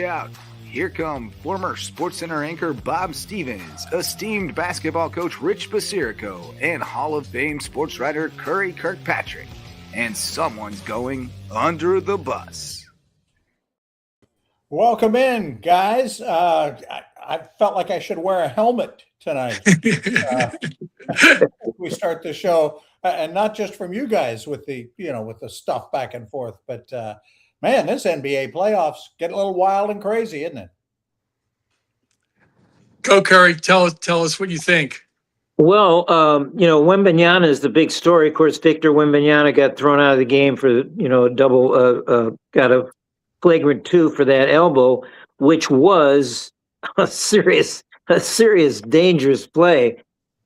out. Here come former SportsCenter anchor Bob Stevens, esteemed basketball coach Rich Basirico, and Hall of Fame sports writer Curry Kirkpatrick. And someone's going under the bus. Welcome in, guys. I felt like I should wear a helmet tonight. We start the show, and not just from you guys with the stuff back and forth, but man, this NBA playoffs get a little wild and crazy, isn't it? Go, Curry. Tell us what you think. Well, Wembanyama is the big story. Of course, Victor Wembanyama got thrown out of the game for, got a flagrant 2 for that elbow, which was a serious, dangerous play.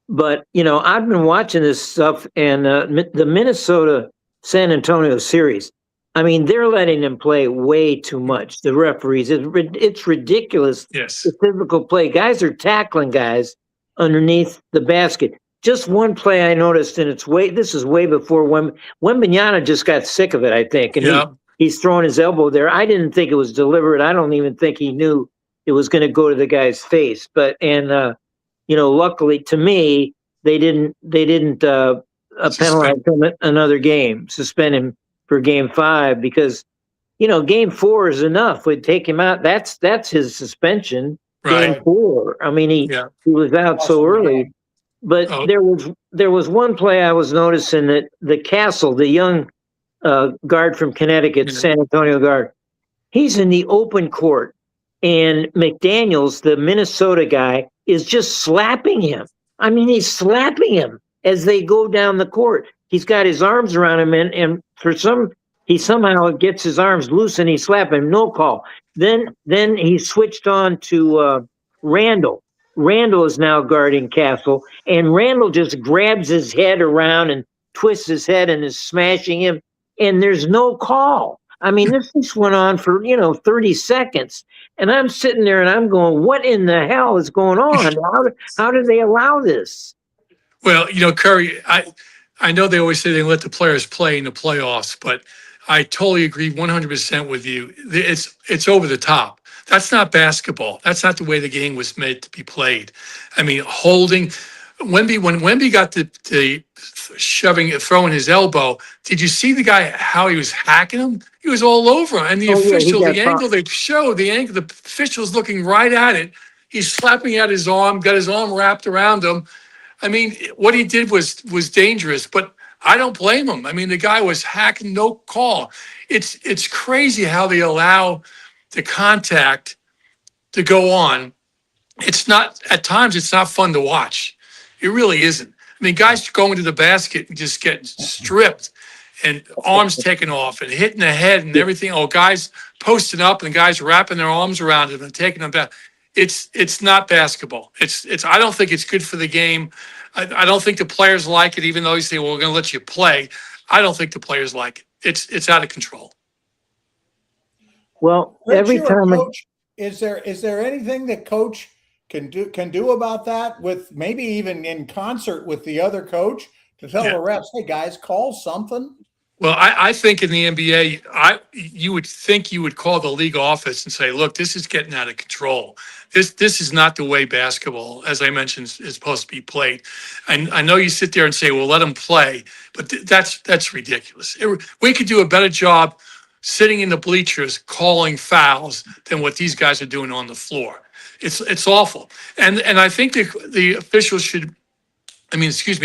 But, I've been watching this stuff, and the Minnesota-San Antonio series, I mean, they're letting them play way too much. The referees, it's ridiculous. Yes. The physical play. Guys are tackling guys underneath the basket. Just one play I noticed, and this is way before Wembanyama just got sick of it, I think. And he's throwing his elbow there. I didn't think it was deliberate. I don't even think he knew it was going to go to the guy's face. Luckily to me, they didn't penalize him another game, suspend him for game 5, because, game 4 is enough. We'd take him out. That's his suspension. Right. Game 4. I mean, he was out so early. But there was one play I was noticing that the Castle, the young guard from Connecticut, San Antonio guard, he's in the open court, and McDaniels, the Minnesota guy, is just slapping him. I mean, he's slapping him as they go down the court. He's got his arms around him, and he somehow gets his arms loose and he's slapping him. No call. Then he switched on to Randall. Randall is now guarding Castle, and Randall just grabs his head around and twists his head and is smashing him, and there's no call. I mean, this went on for 30 seconds, and I'm sitting there and I'm going, what in the hell is going on? How did they allow this? Well, Curry, I know they always say they let the players play in the playoffs, but I totally agree 100% with you. It's over the top. That's not basketball. That's not the way the game was made to be played. I mean, holding when Wemby got the throwing his elbow, did you see the guy, how he was hacking him? He was all over him. And the angle they showed, the official's looking right at it. He's slapping at his arm, got his arm wrapped around him. I mean, what he did was dangerous, but I don't blame him. I mean, the guy was hacking, no call. It's crazy how they allow the contact to go on. At times it's not fun to watch. It really isn't. I mean, guys going to the basket and just getting stripped and arms taken off and hitting the head and everything. Oh, guys posting up and guys wrapping their arms around it and taking them back. It's not basketball. I don't think it's good for the game. I don't think the players like it, even though you say, well, we're going to let you play. I don't think the players like it. It's out of control. Well, every time coach, is there anything that coach can do about that, with maybe even in concert with the other coach, to tell the refs, hey guys, call something? Well, I think in the NBA, you would think you would call the league office and say, look, this is getting out of control. This is not the way basketball, as I mentioned, is supposed to be played. I know you sit there and say, well, let them play, but that's ridiculous. We could do a better job sitting in the bleachers calling fouls than what these guys are doing on the floor. It's awful. And I think the officials should, I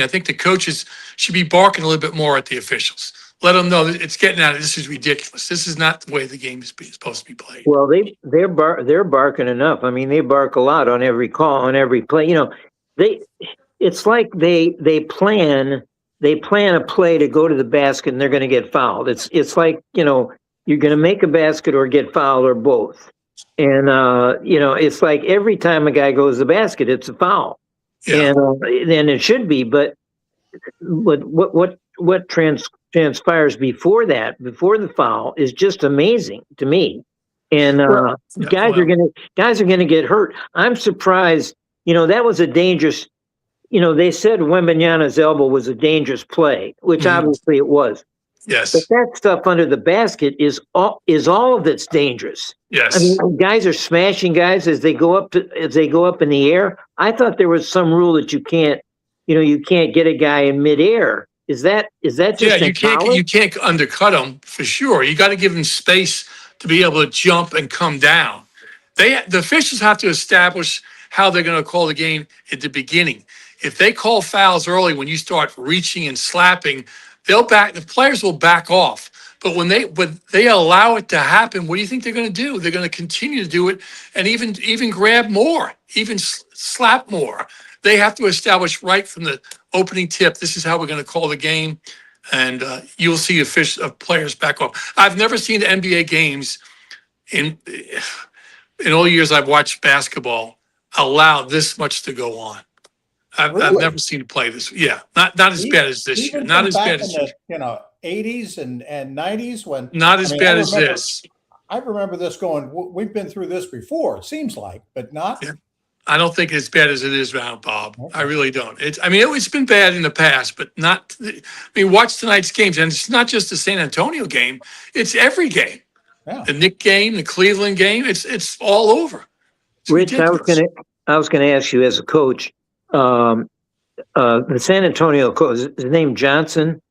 think the coaches should be barking a little bit more at the officials. Let them know that it's getting out of, this is ridiculous. This is not the way the game is supposed to be played. Well, they're barking enough. I mean, they bark a lot on every call, on every play. It's like they plan a play to go to the basket and they're going to get fouled. It's like, you're going to make a basket or get fouled or both. And it's like every time a guy goes to the basket, it's a foul. Yeah. And it should be, but what transpires before the foul is just amazing to me. And guys are gonna get hurt. I'm surprised. That was a dangerous. They said Wembanyama's elbow was a dangerous play, which obviously it was. Yes. But that stuff under the basket is all of it's dangerous. Yes. I mean, guys are smashing guys as they go up in the air. I thought there was some rule that you can't get a guy in midair. Is that just you can't undercut them for sure. You got to give them space to be able to jump and come down. The officials have to establish how they're going to call the game at the beginning. If they call fouls early when you start reaching and slapping, the players will back off. But when they allow it to happen, what do you think they're going to do? They're going to continue to do it and even grab more, even slap more. They have to establish right from the opening tip, this is how we're going to call the game, and you'll see players back off. I've never seen NBA games in all the years I've watched basketball allow this much to go on. I've never seen it play this. Yeah, not as bad as this year. Not as bad as the 80s and 90s when. Not as bad as this. I remember this going. We've been through this before. It seems like, but not. Yeah. I don't think it's as bad as it is now, Bob. I really don't. It's been bad in the past, but not. Watch tonight's games, and it's not just the San Antonio game. It's every game. Yeah. The Knicks game, the Cleveland game. It's all over. It's Rich, ridiculous. I was gonna ask you as a coach. The San Antonio coach, his name Johnson,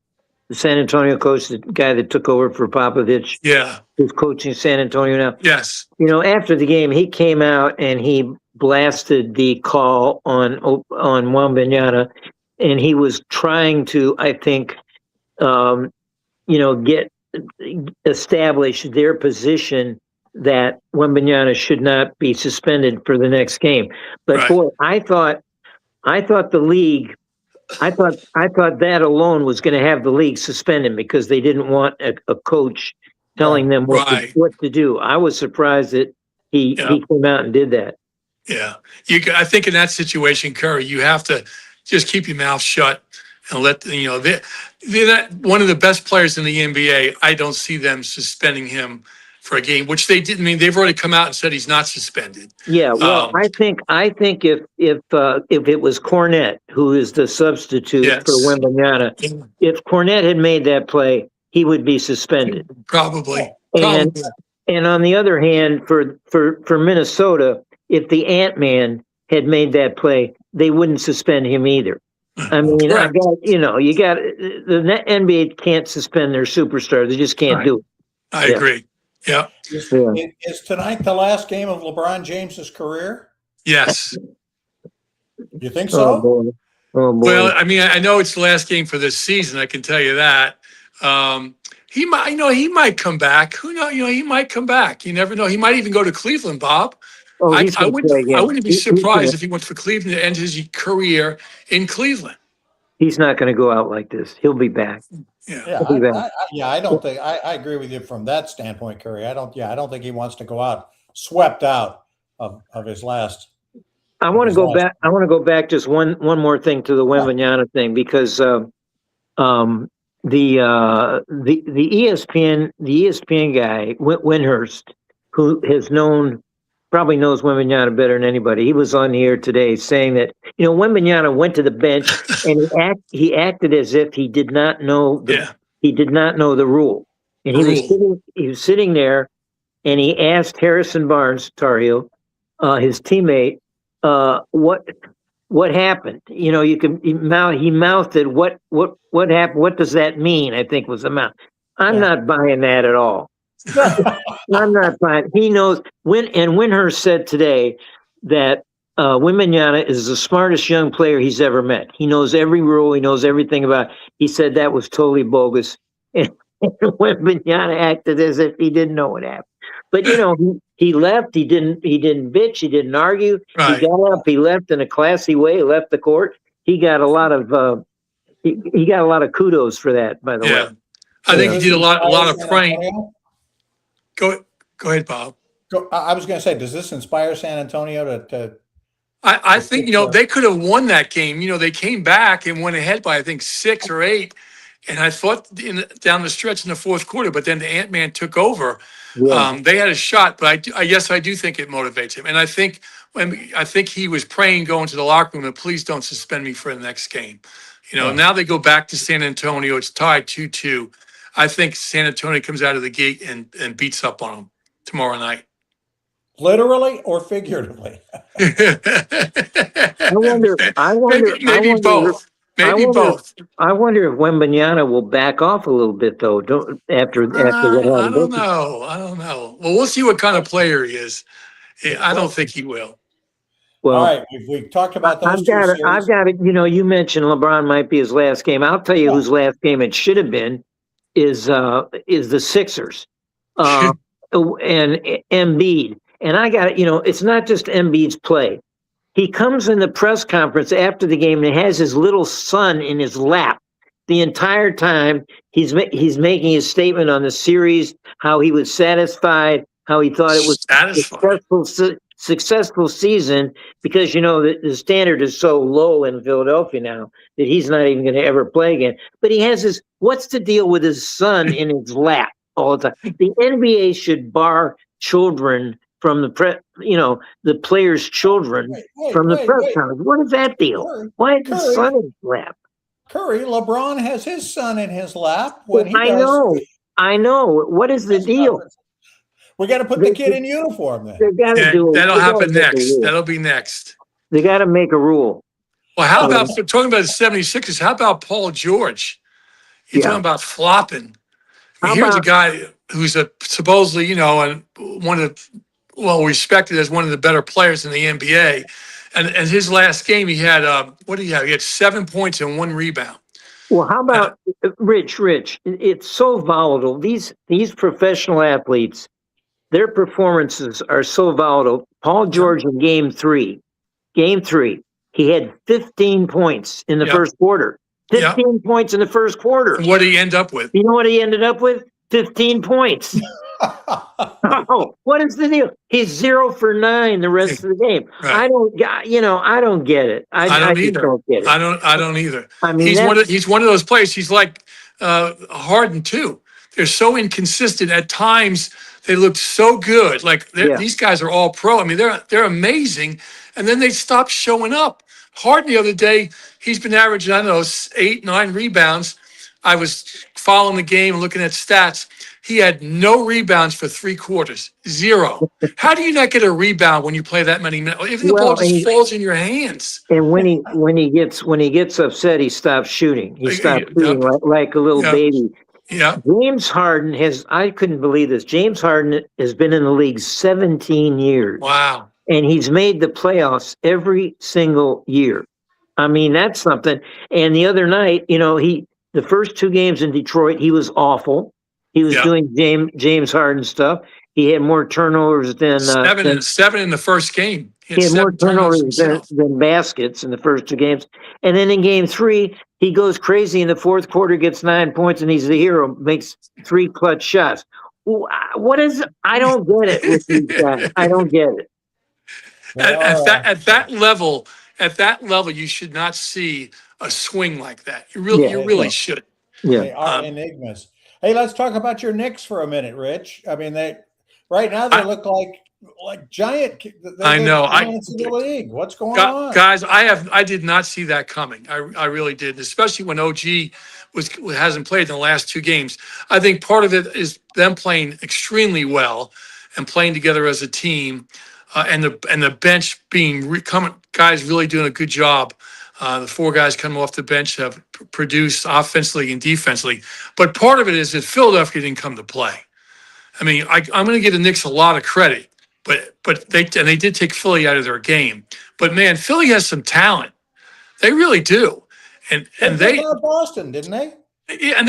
the San Antonio coach, the guy that took over for Popovich. Yeah. Who's coaching San Antonio now. Yes. After the game, he came out and he blasted the call on Wembanyama, and he was trying to, I think, establish their position that Wembanyama should not be suspended for the next game. But Right. boy, I thought the league, I thought that alone was going to have the league suspend him because they didn't want a coach telling them what to do. I was surprised that he came out and did that. Yeah. I think in that situation, Curry, you have to just keep your mouth shut and let they're one of the best players in the NBA. I don't see them suspending him for a game, which they didn't. They've already come out and said he's not suspended. Yeah, well, I think if it was Cornette, who is the substitute for Wembanyama, if Cornette had made that play, he would be suspended. Probably. And on the other hand, for Minnesota, if the Ant-Man had made that play, they wouldn't suspend him either. I mean, the NBA can't suspend their superstar; they just can't do it. I agree. Yeah. Is tonight the last game of LeBron James's career? Yes. You think so? Oh boy. Well, I know it's the last game for this season. I can tell you that. He might come back. Who knows? He might come back. You never know. He might even go to Cleveland, Bob. I wouldn't be surprised if he went for Cleveland to end his career in Cleveland. He's not going to go out like this. He'll be back. Yeah, I don't think I agree with you from that standpoint, Curry. I don't think he wants to go out swept out of his last. I want to go back. I want to go back just one more thing to the Wembanyama thing because the ESPN guy Windhurst, who probably knows Wembanyama better than anybody. He was on the air today saying that Wembanyama went to the bench and he acted as if he did not know the rule, and he was sitting there, and he asked Harrison Barnes, Tar Heel, his teammate, what happened. He mouthed what happened. What does that mean? I think was the mouth. I'm not buying that at all. I'm not buying. He knows Windhurst said today that Wembanyama is the smartest young player he's ever met. He knows every rule. He knows everything about it. He said that was totally bogus. And Wembanyama acted as if he didn't know what happened. But he left. He didn't bitch. He didn't argue. Right. He got up. He left in a classy way. He left the court. He got a lot of he got a lot of kudos for that. By the way, I think he did a lot of praying. Go ahead, Bob. I was going to say, does this inspire San Antonio to? I think they could have won that game. They came back and went ahead by I think 6 or 8, and I thought down the stretch in the fourth quarter. But then the Ant-Man took over. Yeah. They had a shot, but I do think it motivates him, and I think he was praying going to the locker room that please don't suspend me for the next game. Now they go back to San Antonio. It's tied 2-2. I think San Antonio comes out of the gate and beats up on them tomorrow night. Literally or figuratively? Maybe both. Maybe both. I wonder if Wembanyama will back off a little bit, though. After what I happened. don't know. I don't know. Well, we'll see what kind of player he is. I don't think he will. Well, all right. We talked about those I've got it. You mentioned LeBron might be his last game. I'll tell you whose last game it should have been is the Sixers, and Embiid. And I got it. It's not just Embiid's play. He comes in the press conference after the game and has his little son in his lap the entire time. He's making his statement on the series, how he was satisfied, how he thought it was a successful season, because the standard is so low in Philadelphia now that he's not even going to ever play again. But he has what's the deal with his son in his lap all the time? The NBA should bar children from the players' children from the press conference. What is that deal? Why is his son in his lap? Curry, LeBron has his son in his lap I know. What is the deal? We got to put the kid in uniform then. That'll happen next. That'll be next. They got to make a rule. Well, how about talking about the 76ers? How about Paul George? You're talking about flopping. Here's a guy who's supposedly, and one of the respected as one of the better players in the NBA. And his last game, he had, what did he have? He had 7 points and 1 rebound. Well, how about Rich? It's so volatile. These professional athletes, their performances are so volatile. Paul George in game three, he had 15 points in the first quarter. 15 points in the first quarter. And what did he end up with? You know what he ended up with? 15 points. Oh, what is the deal? He's 0 for 9 the rest of the game. Right. I don't get it. I don't either. Don't get it. I don't either. I mean, he's one of those players. He's like Harden too. They're so inconsistent. At times they look so good. Like these guys are all pro. I mean, they're amazing, and then they stop showing up. Harden the other day, he's been averaging 8, 9 rebounds. I was following the game and looking at stats. He had no rebounds for 3 quarters, 0. How do you not get a rebound when you play that many minutes? Even the ball just falls in your hands. And when he gets upset, he stops shooting. He stops shooting like a little baby. Yeah. James Harden I couldn't believe this. James Harden has been in the league 17 years. Wow. And he's made the playoffs every single year. I mean, that's something. And the other night, the first 2 games in Detroit, he was awful. He was doing James Harden stuff. He had more turnovers than 7 in the first game. He had more turnovers than baskets in the first 2 games. And then in game 3, he goes crazy in the fourth quarter, gets 9 points, and he's the hero, makes 3 clutch shots. What is – I don't get it with these guys. I don't get it. At that level, you should not see a swing like that. You really should. Yeah. They are enigmas. Hey, let's talk about your Knicks for a minute, Rich. I mean, right now they look like giant. I know. The league. What's going on, guys? I did not see that coming. I really did, especially when OG hasn't played in the last 2 games. I think part of it is them playing extremely well and playing together as a team, and the bench guys really doing a good job. The 4 guys coming off the bench have produced offensively and defensively. But part of it is that Philadelphia didn't come to play. I mean, I'm going to give the Knicks a lot of credit, but they did take Philly out of their game. But man, Philly has some talent. They really do. And they got Boston, didn't they? Yeah, and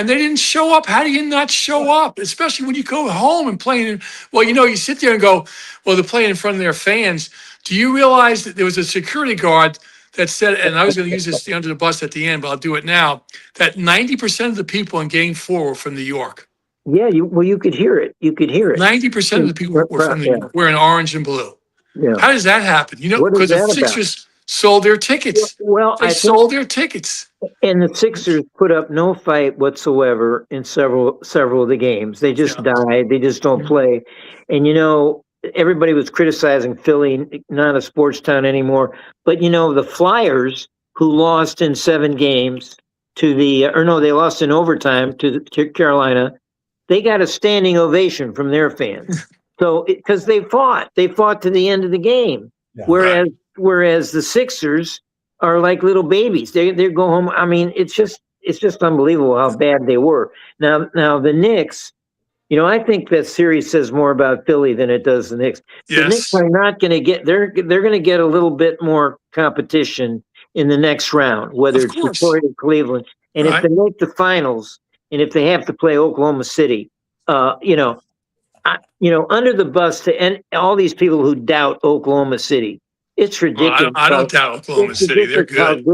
they didn't show up. How do you not show up? Especially when you go home and playing. Well, you sit there and go, well, they're playing in front of their fans. Do you realize that there was a security guard that said, and I was going to use this under the bus at the end, but I'll do it now, that 90% of the people in Game 4 were from New York. Yeah, you could hear it. 90% of the people were from New York, wearing orange and blue. Yeah. How does that happen? Because the Sixers sold their tickets. They sold their tickets. And the Sixers put up no fight whatsoever in several of the games. They just died. They just don't play. And everybody was criticizing Philly, not a sports town anymore. But the Flyers, who lost in 7 games they lost in overtime to Carolina. They got a standing ovation from their fans. So, because they fought to the end of the game. Yeah. Whereas the Sixers are like little babies. They go home. I mean, it's just unbelievable how bad they were. Now the Knicks, I think that series says more about Philly than it does the Knicks. Yes. The Knicks are not going to get. They're going to get a little bit more competition in the next round, whether it's Detroit or Cleveland. And if they make the finals, and if they have to play Oklahoma City, under the bus and all these people who doubt Oklahoma City, it's ridiculous. Well, I don't doubt Oklahoma City. They're good.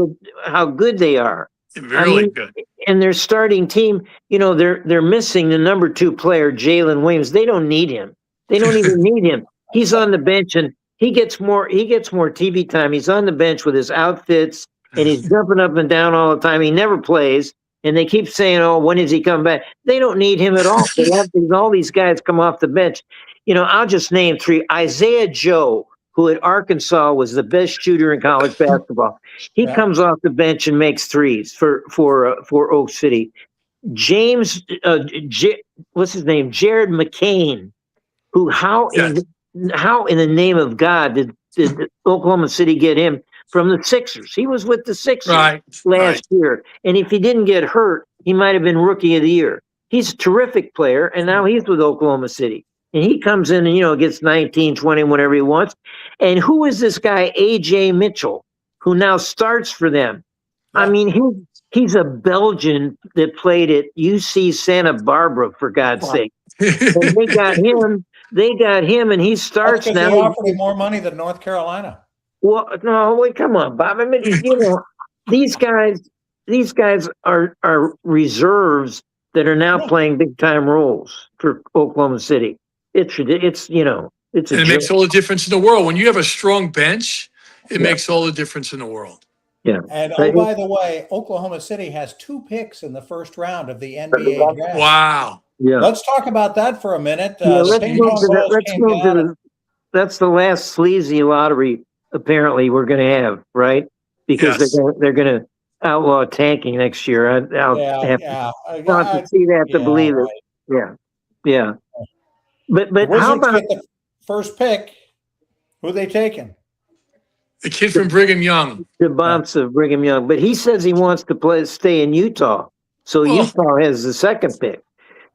How good they are. Really good. And their starting team, they're missing the number 2 player, Jalen Williams. They don't need him. They don't even need him. He's on the bench and he gets more TV time. He's on the bench with his outfits and he's jumping up and down all the time. He never plays. And they keep saying, "Oh, when does he come back?" They don't need him at all. They have all these guys come off the bench. I'll just name 3. Isaiah Joe, who at Arkansas was the best shooter in college basketball. He comes off the bench and makes threes for Oak City. James, what's his name? Jared McCain, who how in the name of God did Oklahoma City get him from the Sixers? He was with the Sixers last year. And if he didn't get hurt, he might have been Rookie of the Year. He's a terrific player, and now he's with Oklahoma City. And he comes in and, gets 19, 20, whatever he wants. And who is this guy, A.J. Mitchell, who now starts for them? Yeah. I mean, he's a Belgian that played at UC Santa Barbara, for God's sake. And they got him, and he starts now. They offered him more money than North Carolina. Well, no, wait, come on, Bob. I mean, these guys are reserves that are now playing big time roles for Oklahoma City. It makes all the difference in the world. When you have a strong bench, it makes all the difference in the world. Yeah. And by the way, Oklahoma City has 2 picks in the first round of the NBA draft. Wow. Yeah. Let's talk about that for a minute. Let's move to that's the last sleazy lottery apparently we're going to have, right? Because they're going to outlaw tanking next year. I'll have to see that to believe it. Yeah. But how about the first pick? Who are they taking? The kid from Brigham Young. The Bonds of Brigham Young. But he says he wants to stay in Utah. So Utah has the second pick.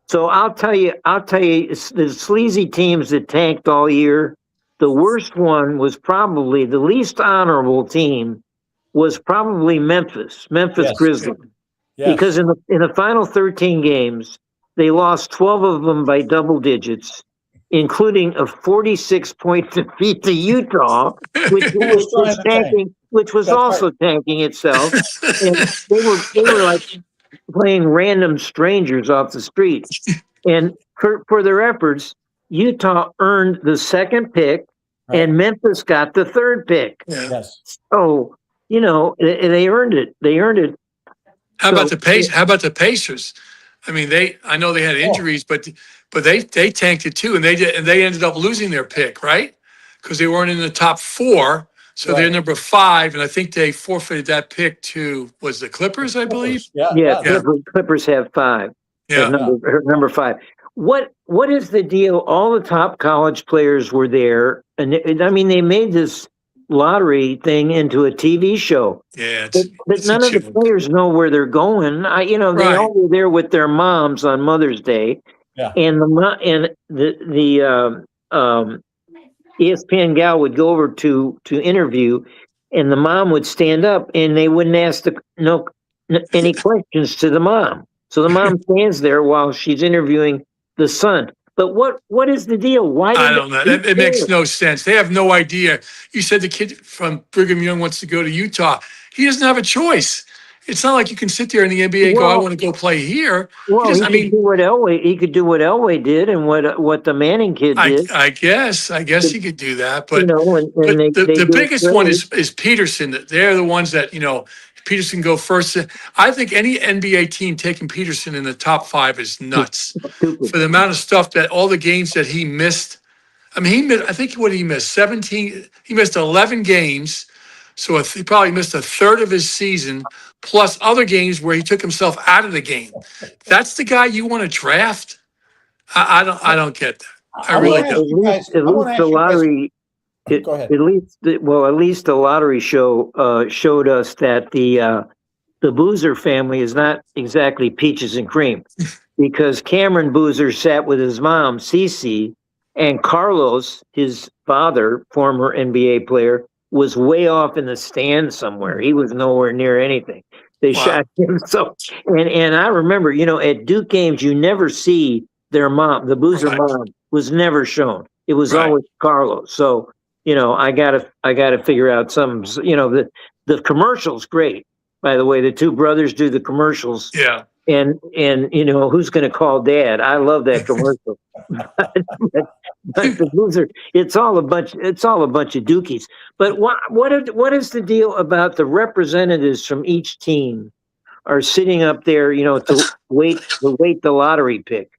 So I'll tell you, the sleazy teams that tanked all year, the worst one was probably the least honorable team was probably Memphis Grizzlies. Yes. Because in the final 13 games, they lost 12 of them by double digits, including a 46-point defeat to Utah, which was also tanking itself. And they were like playing random strangers off the street. And for their efforts, Utah earned the second pick, and Memphis got the third pick. Yes. So, they earned it. How about the Pacers? I mean, I know they had injuries, but they tanked it too, and they ended up losing their pick, right? Because they weren't in the top 4, so they're number 5, and I think they forfeited that pick to the Clippers, I believe. Clippers have 5. Yeah, number 5. What is the deal? All the top college players were there, and they made this lottery thing into a TV show. Yeah, but none of the players know where they're going. They all were there with their moms on Mother's Day, and the ESPN gal would go over to interview, and the mom would stand up, and they wouldn't ask any questions to the mom. So the mom stands there while she's interviewing the son. But what is the deal? Why? I don't know. It makes no sense. They have no idea. You said the kid from Brigham Young wants to go to Utah. He doesn't have a choice. It's not like you can sit there in the NBA and go, I want to go play here. Well, he could do what Elway did and what the Manning kid did. I guess he could do that. But, the biggest one is Peterson. They're the ones that, Peterson go first. I think any NBA team taking Peterson in the top 5 is nuts for the amount of stuff that all the games that he missed. I mean, I think what he missed 17. He missed 11 games So he probably missed a third of his season, plus other games where he took himself out of the game. That's the guy you want to draft? I don't get that. I really don't. At least the lottery. Go ahead. At least the lottery show showed us that the Boozer family is not exactly peaches and cream, because Cameron Boozer sat with his mom, Cece, and Carlos, his father, former NBA player, was way off in the stands somewhere. He was nowhere near anything. They shot him. So, and I remember, at Duke games, you never see their mom. The Boozer mom was never shown. It was always Carlos. So, I gotta figure out some. The commercial's great. By the way, the two brothers do the commercials. Yeah. And who's going to call Dad? I love that commercial. but the Boozer, it's all a bunch of dookies. But what is the deal about the representatives from each team are sitting up there, to wait the lottery pick,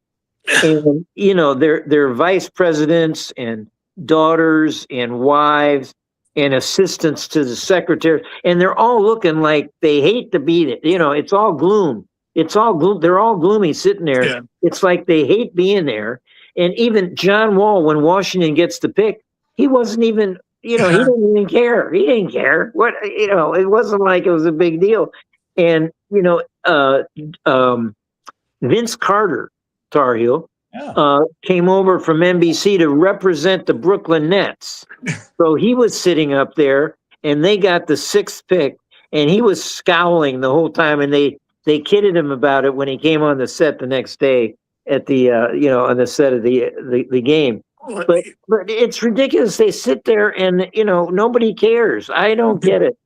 and they're vice presidents and daughters and wives and assistants to the secretary, and they're all looking like they hate to beat it. It's all gloom. It's all gloom. They're all gloomy sitting there. Yeah. It's like they hate being there. And even John Wall, when Washington gets the pick, he wasn't even, he didn't even care. He didn't care. It wasn't like it was a big deal. And, Vince Carter, Tar Heel, came over from NBC to represent the Brooklyn Nets. So he was sitting up there, and they got the 6th pick, and he was scowling the whole time, and they kidded him about it when he came on the set the next day at the on the set of the game. But it's ridiculous. They sit there and nobody cares. I don't get it.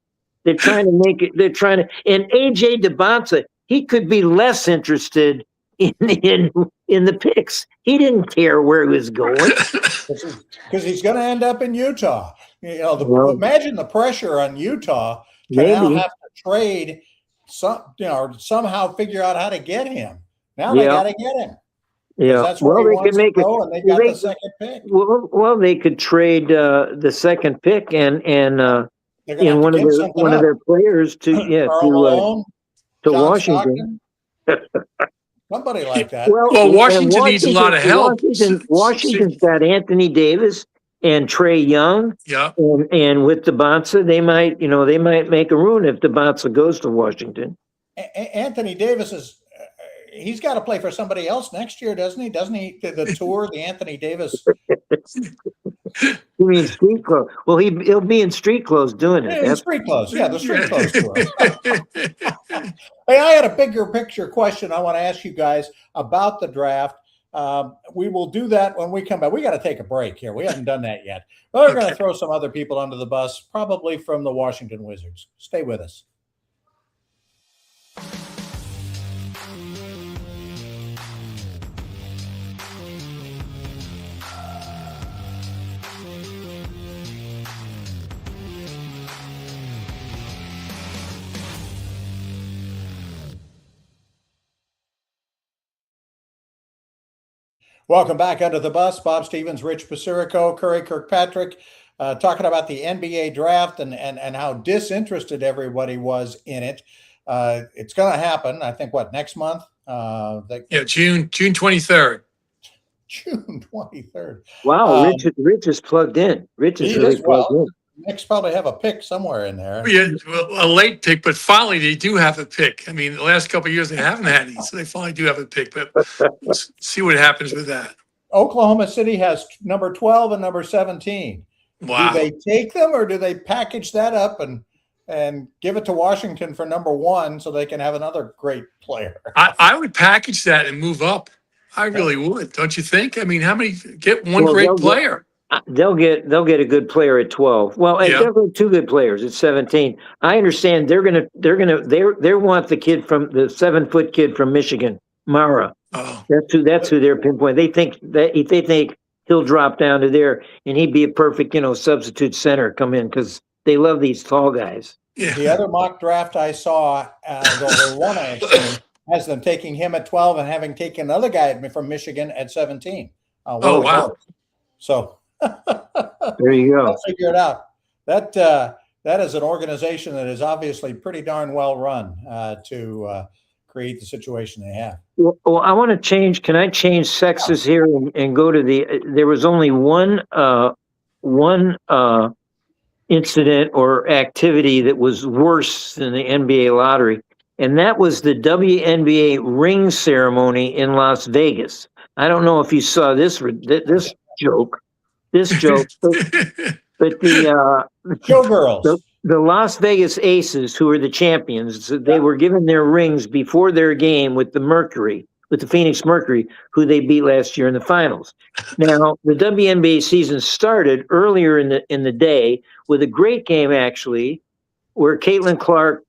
They're trying to make it. They're trying to. And AJ DeBonsa, he could be less interested in the picks. He didn't care where he was going because he's going to end up in Utah. Imagine the pressure on Utah to now have to trade somehow figure out how to get him. Now they got to get him. Yeah, that's where they can make it. And they got the 2nd pick. Well, they could trade the 2nd pick and one of their players to Washington. Somebody like that. Well, Washington needs a lot of help. Washington's got Anthony Davis and Trae Young. Yeah. And with DeBonsa, they might make a run if DeBonsa goes to Washington. Anthony Davis he's got to play for somebody else next year, doesn't he? Doesn't he? The tour, the Anthony Davis. You mean street clothes? Well, he'll be in street clothes doing it. Yeah, street clothes. Yeah, the street clothes tour. Hey, I had a bigger picture question I want to ask you guys about the draft. We will do that when we come back. We got to take a break here. We haven't done that yet. But we're going to throw some other people under the bus, probably from the Washington Wizards. Stay with us. Welcome back Under the Bus. Bob Stevens, Rich Basirico, Curry Kirkpatrick, talking about the NBA draft and how disinterested everybody was in it. It's going to happen, I think, next month? June 23rd. June 23rd. Wow, Rich is plugged in. Rich is really plugged in. Knicks probably have a pick somewhere in there. Yeah, a late pick, but finally they do have a pick. I mean, the last couple of years they haven't had any, so they finally do have a pick. But let's see what happens with that. Oklahoma City has number 12 and number 17. Wow. Do they take them or do they package that up and give it to Washington for number 1 so they can have another great player? I would package that and move up. I really would. Don't you think? I mean, how many get one great player? They'll get a good player at 12. Well, they'll get 2 good players at 17. I understand they want the kid from the 7-foot kid from Michigan, Mara. Oh. That's who they're pinpointing. They think he'll drop down to there and he'd be a perfect, substitute center come in because they love these tall guys. Yeah. The other mock draft I saw, the one I have seen, has them taking him at 12 and having taken another guy from Michigan at 17. Oh, wow. So there you go. I'll figure it out. That that is an organization that is obviously pretty darn well run to create the situation they have. Well, I want to change. Can I change sexes here and go to there was only one incident or activity that was worse than the NBA lottery, and that was the WNBA ring ceremony in Las Vegas. I don't know if you saw this joke, but the Showgirls. The Las Vegas Aces, who are the champions, they were given their rings before their game with the Phoenix Mercury, who they beat last year in the finals. Now, the WNBA season started earlier in the day with a great game, actually, where Caitlin Clark,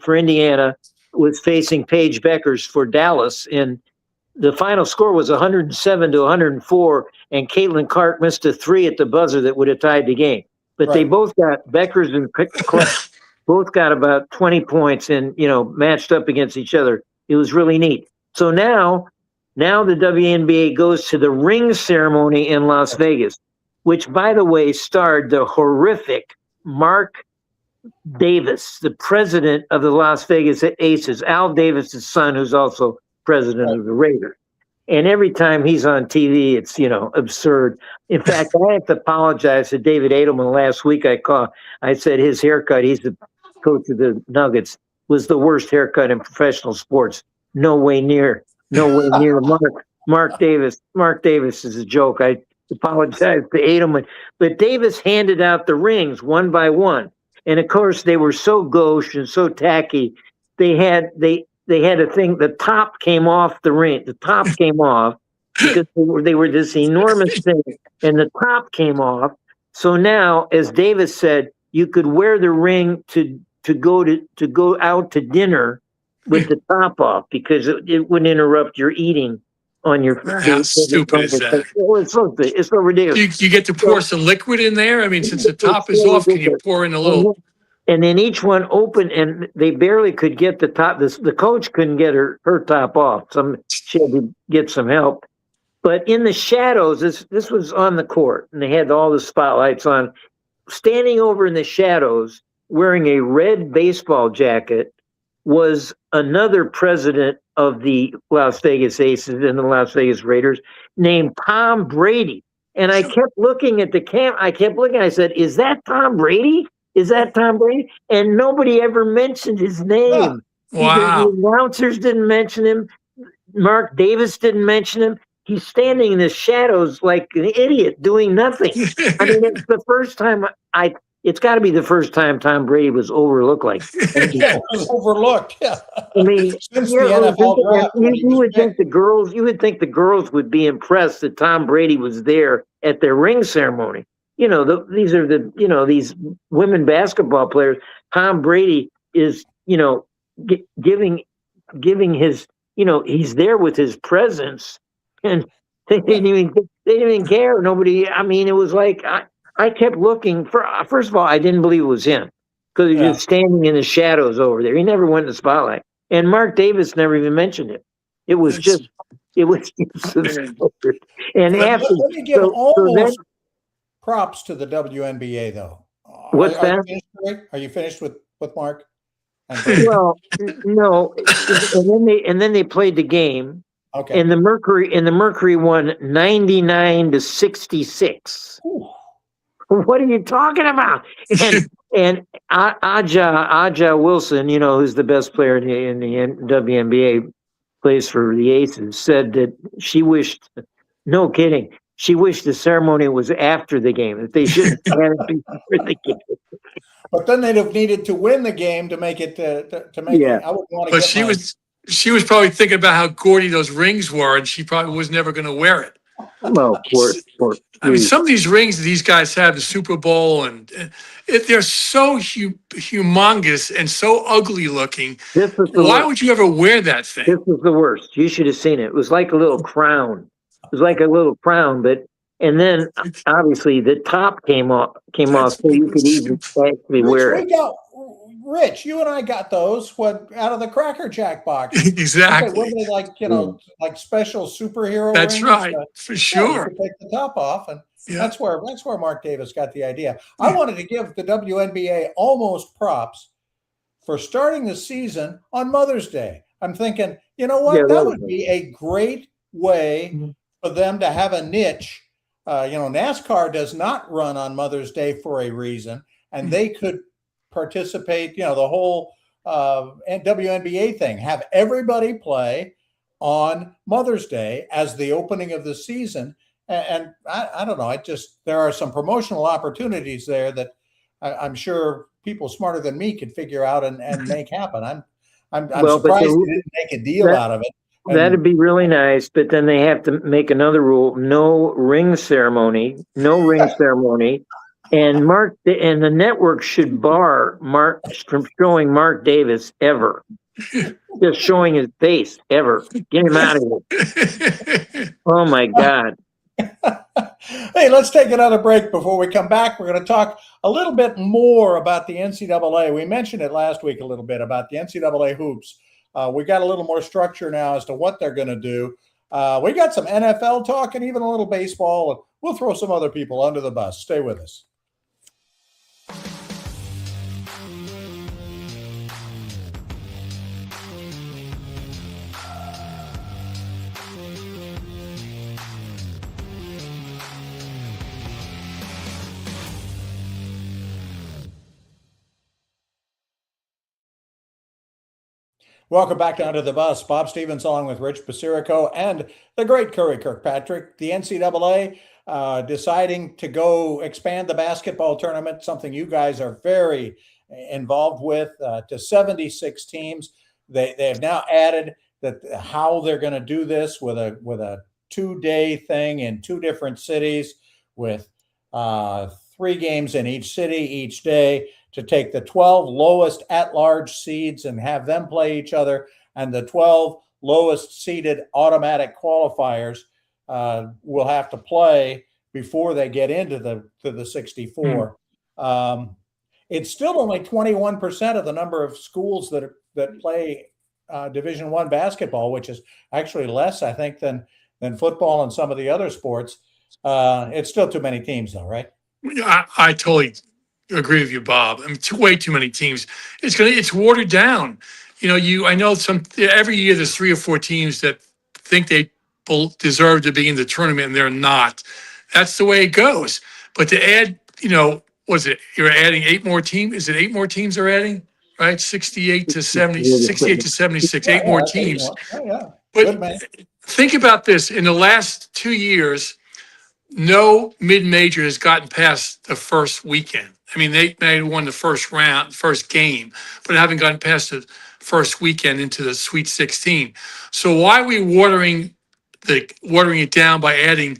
for Indiana, was facing Paige Beckers for Dallas, and the final score was 107-104, and Caitlin Clark missed a three at the buzzer that would have tied the game. But They both got, Beckers and Clark both got about 20 points and, matched up against each other. It was really neat. So now the WNBA goes to the ring ceremony in Las Vegas, which, by the way, starred the horrific Mark Davis, the president of the Las Vegas Aces, Al Davis' son, who's also president of the Raiders. And every time he's on TV, it's, absurd. In fact, I have to apologize to David Edelman. Last week I said his haircut, he's the coach of the Nuggets, was the worst haircut in professional sports. No way near Mark Davis. Mark Davis is a joke. I apologize to Edelman. But Davis handed out the rings one by one. And of course, they were so gauche and so tacky. They had a thing, the top came off the ring. The top came off because they were this enormous thing, and the top came off. So now, as Davis said, you could wear the ring to go out to dinner with the top off because it wouldn't interrupt your eating on your. How stupid is that? It's so ridiculous. You get to pour some liquid in there. I mean, since the top is off, can you pour in a little? And then each one opened, and they barely could get the top. The coach couldn't get her top off. She had to get some help. But in the shadows, this was on the court, and they had all the spotlights on. Standing over in the shadows, wearing a red baseball jacket, was another president of the Las Vegas Aces and the Las Vegas Raiders named Tom Brady. And I kept looking at the camera. I said, "Is that Tom Brady? Is that Tom Brady?" And nobody ever mentioned his name. Wow. The announcers didn't mention him. Mark Davis didn't mention him. He's standing in the shadows like an idiot doing nothing. I mean, it's the first time it's got to be the first time Tom Brady was overlooked like that. Yeah, it was overlooked. Yeah. I mean, Since the NFL draft, you would think the girls would be impressed that Tom Brady was there at their ring ceremony. These are these women basketball players. Tom Brady is, giving his, he's there with his presence, and they didn't even care. Nobody. I mean, it was like I kept looking for. First of all, I didn't believe it was him because he was standing in the shadows over there. He never went in the spotlight, and Mark Davis never even mentioned it. It was just. And after, let me give almost props to the WNBA, though. What's that? Are you finished with Mark? Well, no. And then they played the game. Okay. And the Mercury won 99-66. Ooh. What are you talking about? And Aja Wilson, who's the best player in the WNBA, plays for the Aces, said that she wished, no kidding, she wished the ceremony was after the game, that they shouldn't have had it before the game. But then they'd have needed to win the game to make it to make it. I would want to. But she was probably thinking about how gaudy those rings were, and she probably was never going to wear it. Well, I mean, some of these rings that these guys have, the Super Bowl, and they're so humongous and so ugly looking. Why would you ever wear that thing? This was the worst. You should have seen it. It was like a little crown. And then obviously the top came off so you could even actually wear it. Rich, you and I got those out of the Cracker Jack box. Exactly. Were they like, like special superhero That's rings? right, for sure. You could take the top off. And That's where Mark Davis got the idea. I wanted to give the WNBA almost props for starting the season on Mother's Day. I'm thinking, you know what? That would be a great way for them to have a niche. NASCAR does not run on Mother's Day for a reason, and they could participate, the whole WNBA thing, have everybody play on Mother's Day as the opening of the season. And I don't know. There are some promotional opportunities there that I'm sure people smarter than me could figure out and make happen. I'm surprised they didn't make a deal out of it. That'd be really nice, but then they have to make another rule: no ring ceremony, and the network should bar Mark from showing Mark Davis ever, just showing his face ever. Get him out of here! Oh my God! Hey, let's take another break before we come back. We're going to talk a little bit more about the NCAA. We mentioned it last week a little bit about the NCAA hoops. We got a little more structure now as to what they're going to do. We got some NFL talk and even a little baseball. And we'll throw some other people under the bus. Stay with us. Welcome back to Under the Bus. Bob Stevens along with Rich Basirico and the great Curry Kirkpatrick. The NCAA deciding to go expand the basketball tournament, something you guys are very involved with, to 76 teams. They have now added that how they're going to do this with a 2-day thing in 2 different cities with 3 games in each city each day, to take the 12 lowest at-large seeds and have them play each other, and the 12 lowest seeded automatic qualifiers will have to play before they get into the 64. It's still only 21% of the number of schools that play Division I basketball, which is actually less, I think, than football and some of the other sports. It's still too many teams, though, right? I totally agree with you, Bob. I mean, way too many teams. It's watered down. I know every year there's 3 or 4 teams that think they deserve to be in the tournament and they're not. That's the way it goes. But to add, was it you're adding 8 more teams? Is it 8 more teams they're adding? Right, 68 to 70, 68 to 76, 8 more teams. But think about this: in the last 2 years, no mid-major has gotten past the first weekend. I mean, they won the first game, but haven't gotten past the first weekend into the Sweet 16. So why are we watering it down by adding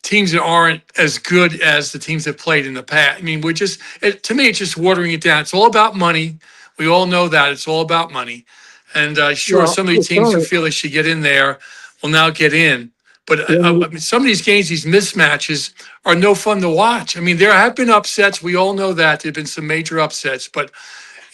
teams that aren't as good as the teams that played in the past? I mean, to me, it's just watering it down. It's all about money. We all know that it's all about money. And some of these teams who feel they should get in there will now get in. But some of these games, these mismatches, are no fun to watch. I mean, there have been upsets. We all know that. There have been some major upsets. But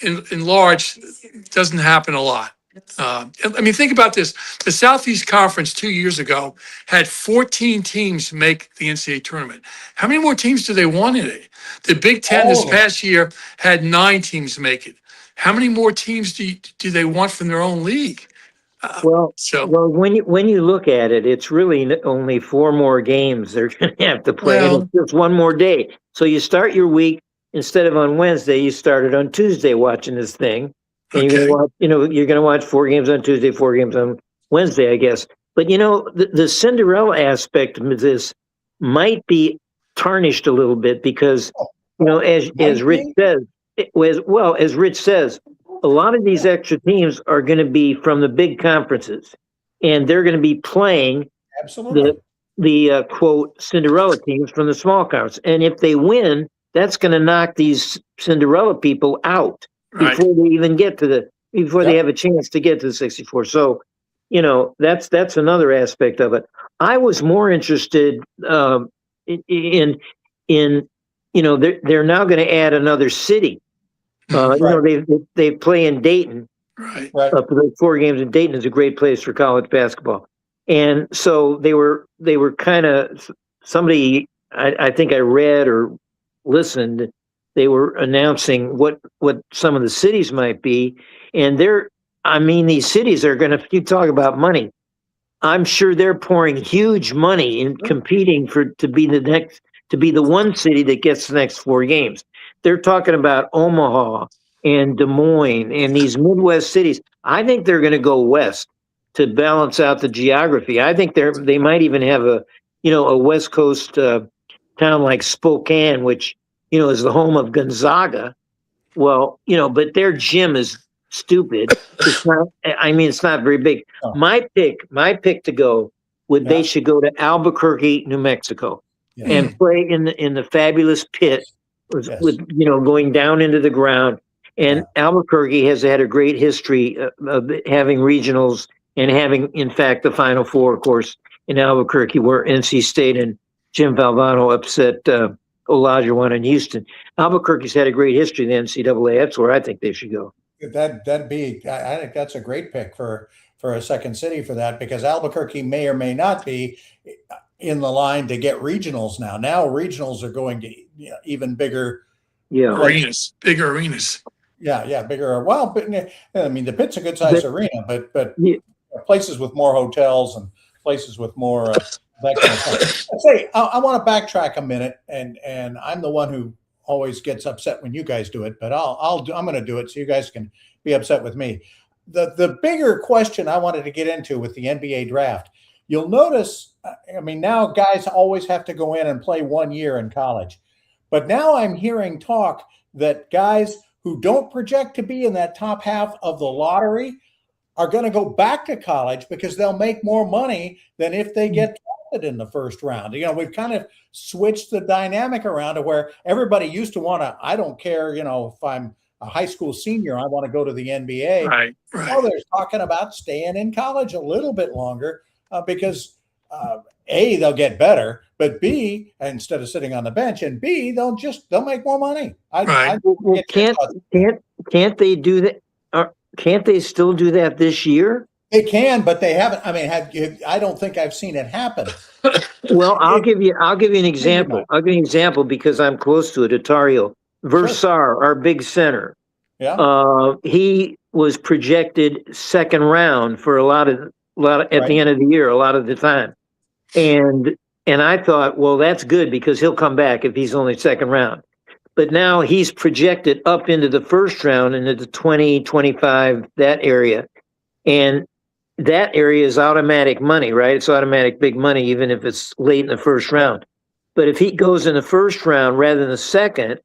in large, it doesn't happen a lot. Think about this. The Southeast Conference 2 years ago had 14 teams make the NCAA tournament. How many more teams do they want in it? The Big Ten this past year had 9 teams make it. How many more teams do they want from their own league? When you look at it, it's really only 4 more games they're going to have to play. It's just 1 more day. So you start your week, instead of on Wednesday, you started on Tuesday watching this thing. And you're going to watch 4 games on Tuesday, 4 games on Wednesday, I guess. But the Cinderella aspect of this might be tarnished a little bit because as Rich says, a lot of these extra teams are going to be from the big conferences, and they're going to be playing the quote Cinderella teams from the small conference. And if they win, that's going to knock these Cinderella people out before they even get to they have a chance to get to the 64. So, that's another aspect of it. I was more interested in they're now going to add another city. They play in Dayton. Right. For the 4 games in Dayton is a great place for college basketball. And so they were kind of somebody, I think I read or listened, they were announcing what some of the cities might be. And these cities are going to, you talk about money. I'm sure they're pouring huge money in competing to be the one city that gets the next 4 games. They're talking about Omaha and Des Moines and these Midwest cities. I think they're going to go west to balance out the geography. I think they might even have a West Coast town like Spokane, which is the home of Gonzaga. Well, but their gym is stupid. It's not. I mean, it's not very big. Oh. My pick to go they should go to Albuquerque, New Mexico, and play in the fabulous pit with going down into the ground. And Albuquerque has had a great history of having regionals and having, in fact, the Final Four, of course, in Albuquerque, where NC State and Jim Valvano upset Olajuwon in Houston. Albuquerque's had a great history in the NCAA. That's where I think they should go. That'd be. I think that's a great pick for a second city for that, because Albuquerque may or may not be in the line to get regionals now. Now regionals are going to even bigger. Yeah, bigger arenas. Yeah, bigger. Well, but I mean, the Pit's a good sized arena, but places with more hotels and places with more that kind of stuff. Say, I want to backtrack a minute, and I'm the one who always gets upset when you guys do it, but I'm going to do it so you guys can be upset with me. The bigger question I wanted to get into with the NBA draft, you'll notice, I mean, now guys always have to go in and play 1 year in college, but now I'm hearing talk that guys who don't project to be in that top half of the lottery are going to go back to college because they'll make more money than if they get drafted in the first round. We've kind of switched the dynamic around to where everybody used to want to, I don't care, if I'm a high school senior, I want to go to the NBA. Right. Now they're talking about staying in college a little bit longer because A, they'll get better, but B, instead of sitting on the bench, and B, they'll make more money. Can't they do that? Can't they still do that this year? They can, but they haven't. I mean, I don't think I've seen it happen. Well, I'll give you an example. I'll give you an example because I'm close to it. Otario Versar, our big center. Yeah. He was projected second round for a lot of at the end of the year, a lot of the time. And I thought, well, that's good because he'll come back if he's only second round. But now he's projected up into the first round, into the 20, 25, that area. And that area is automatic money, right? It's automatic big money, even if it's late in the first round. But if he goes in the first round rather than the second,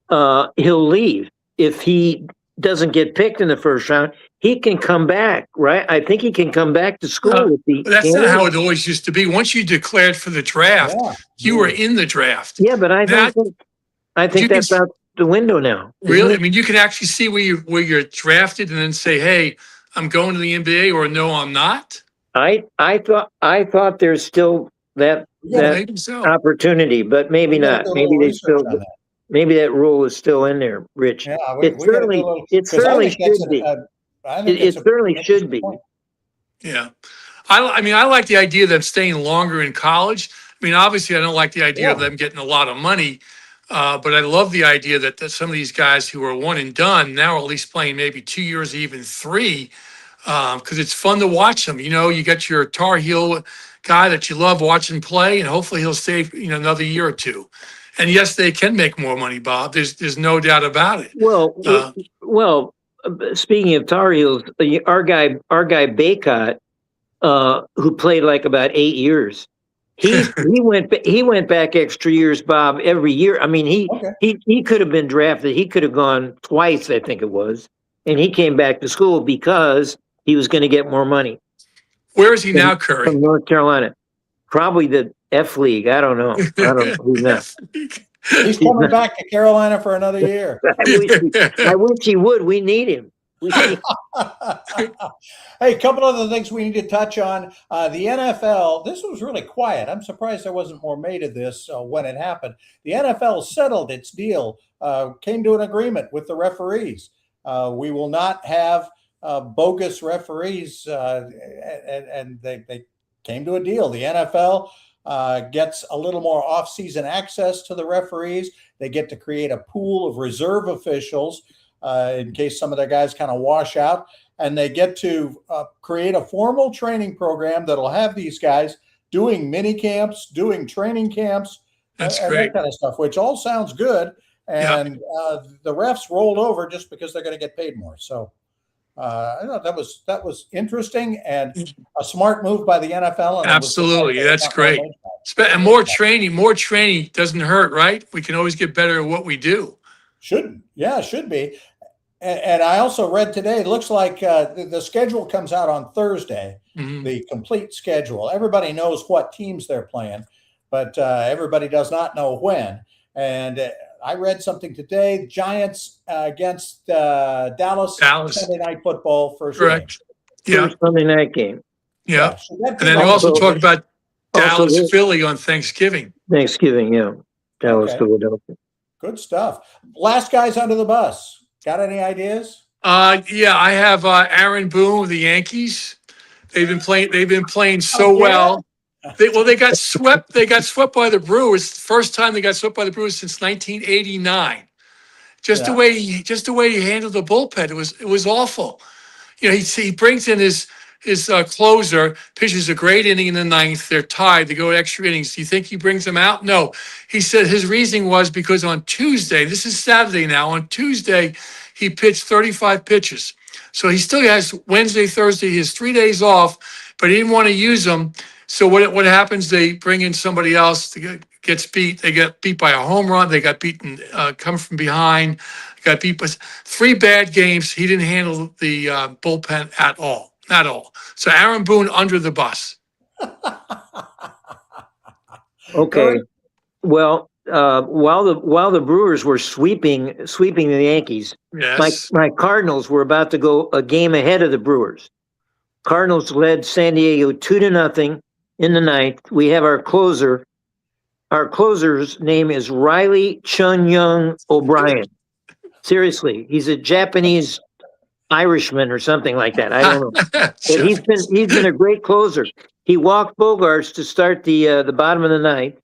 he'll leave. If he doesn't get picked in the first round, he can come back, right? I think he can come back to school. But that's not how it always used to be. Once you declared for the draft, you were in the draft. Yeah, but I think that's out the window now. Really? I mean, you can actually see where you're drafted and then say, hey, I'm going to the NBA, or no, I'm not. I thought there's still that opportunity, but maybe not. Maybe that rule is still in there, Rich. Yeah, it certainly should be. It certainly should be. Yeah. I like the idea of them staying longer in college. I mean, obviously, I don't like the idea of them getting a lot of money, but I love the idea that some of these guys who are one and done now are at least playing maybe 2 years, even 3, because it's fun to watch them. You got your Tar Heel guy that you love watching play, and hopefully he'll stay another year or 2. And yes, they can make more money, Bob. There's no doubt about it. Well, speaking of Tar Heels, our guy Baycott, who played like about 8 years, he went back extra years, Bob, every year. I mean, he could have been drafted. He could have gone twice, I think it was, and he came back to school because he was going to get more money. Where is he now, Curry? From North Carolina, probably the F League. I don't know. Who's that? He's coming back to Carolina for another year. I wish he would. We need him. Hey, a couple other things we need to touch on. The NFL, this was really quiet. I'm surprised there wasn't more made of this when it happened. The NFL settled its deal, came to an agreement with the referees. We will not have bogus referees, and they came to a deal. The NFL gets a little more off-season access to the referees. They get to create a pool of reserve officials in case some of their guys kind of wash out. And they get to create a formal training program that'll have these guys doing mini camps, doing training camps, and that kind of stuff, which all sounds good. And the refs rolled over just because they're going to get paid more. So I thought that was interesting and a smart move by the NFL. And absolutely, that's great. And more training doesn't hurt, right? We can always get better at what we do. Should be. And I also read today, it looks like the schedule comes out on Thursday, the complete schedule. Everybody knows what teams they're playing, but everybody does not know when. And I read something today, Giants against Dallas. Sunday Night Football first correct. game. Yeah. First Sunday night game. Yeah. So and then you also talk about Dallas, Philly on Thanksgiving. Yeah. Dallas, Philadelphia. Good stuff. Last guys under the bus. Got any ideas? Yeah, I have Aaron Boone of the Yankees. They've been playing so well. They got swept. They got swept by the Brewers. First time they got swept by the Brewers since 1989. Just the way he handled the bullpen, it was awful. You know, he brings in his closer, pitches a great inning in the ninth. They're tied. They go extra innings. Do you think he brings them out? No. He said his reasoning was because on Tuesday, this is Saturday now, on Tuesday, he pitched 35 pitches. So he still has Wednesday, Thursday, he has 3 days off, but he didn't want to use them. So what happens, they bring in somebody else that gets beat. They get beat by a home run. They got beaten, come from behind, got beat by 3 bad games. He didn't handle the bullpen at all. Not all. So Aaron Boone under the bus. Okay. Well, while the Brewers were sweeping the Yankees, yes, my Cardinals were about to go a game ahead of the Brewers. Cardinals led San Diego 2-0 in the ninth. We have our closer. Our closer's name is Riley Chung-Young O'Brien. Seriously, he's a Japanese Irishman or something like that. I don't know. But he's been a great closer. He walked Bogarts to start the bottom of the ninth,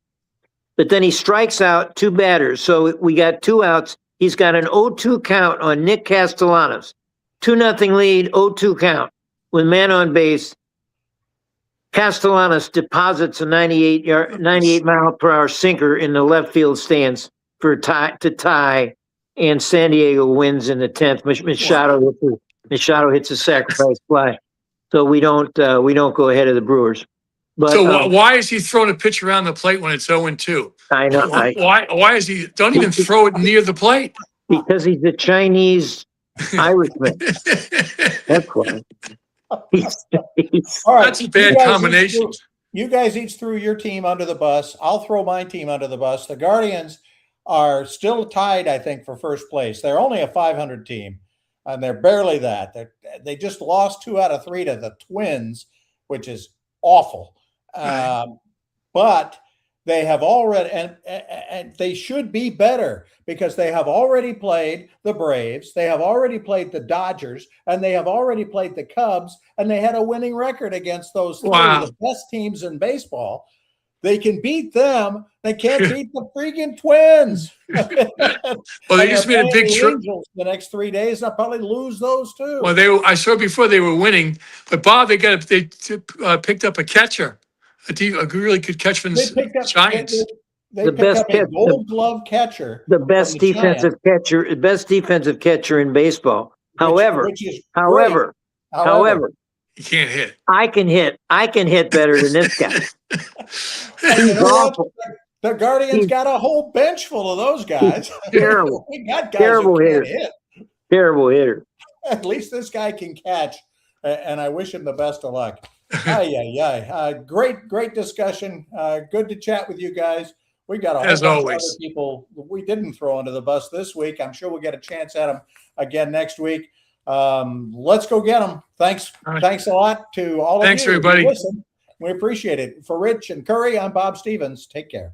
but then he strikes out 2 batters. So we got 2 outs. He's got an 0-2 count on Nick Castellanos. 2-0 lead, 0-2 count with man on base. Castellanos deposits a 98 mile per hour sinker in the left field stands to tie. And San Diego wins in the 10th. Machado hits a sacrifice fly, so we don't go ahead of the Brewers. But so why is he throwing a pitch around the plate when it's 0-2? I know. Why is he? Don't even throw it near the plate. Because he's a Chinese Irishman. That's why. All right, that's a bad combination. You guys each threw your team under the bus. I'll throw my team under the bus. The Guardians are still tied, I think, for first place. They're only a 500 team, and they're barely that. They just lost 2 out of 3 to the Twins, which is awful. Right. But they have already, and they should be better because they have already played the Braves, they have already played the Dodgers, and they have already played the Cubs, and they had a winning record against those 3, the best teams in baseball. They can beat them. They can't beat the freaking Twins. Well, they just made a big trip. The next 3 days, they'll probably lose those too. Well, I saw before they were winning, but Bob, they picked up a catcher, a really good catch from the Giants. They picked up a Gold Glove catcher, the best defensive catcher in baseball. However, he can't hit. I can hit better than this guy. He's awful. The Guardians got a whole bench full of those guys. Terrible. We got guys terrible who hitter. can't hit. Terrible hitter. At least this guy can catch, and I wish him the best of luck. Great discussion. Good to chat with you guys. We got a whole bunch of other people we didn't throw under the bus this week. I'm sure we'll get a chance at them again next week. Let's go get them. Thanks a lot to all of you. Thanks, everybody. Listen, we appreciate it. For Rich and Curry, I'm Bob Stevens. Take care.